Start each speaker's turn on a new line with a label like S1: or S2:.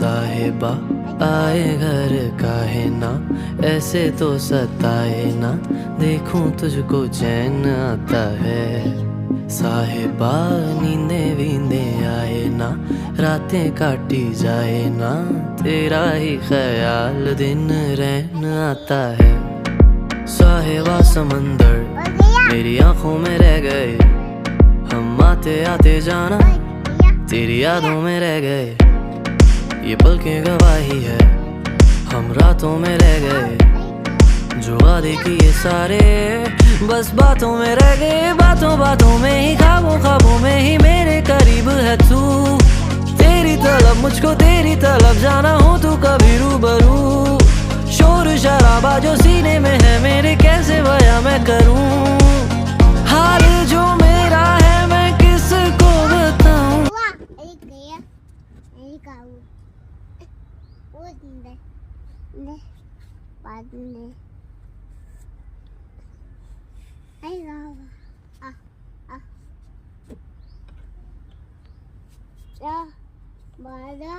S1: साहिबा आए घर काहे ना, ऐसे तो सताए ना, देखूं तुझको चैन आता है। साहिबा नींदे वींदे आए ना, रातें काटी जाए ना, तेरा ही ख्याल दिन रहन आता है। साहिबा समंदर मेरी आंखों में रह गए, हम आते आते जाना तेरी यादों में रह गए। ये पल की गवाही है, हम रातों में रह गए, जो वादे किए सारे बस बातों में रह गए। बातों बातों में ही, ख्वाबों ख्वाबों में ही मेरे करीब है तू। तेरी तलब मुझको तेरी तलब जाना हो तू कभी रूबरू। शोर शराबा जो सीने में है मेरे, कैसे बयां मैं करूं हाल जो मेरा है, मैं किसको बताऊं।
S2: Ya, bada.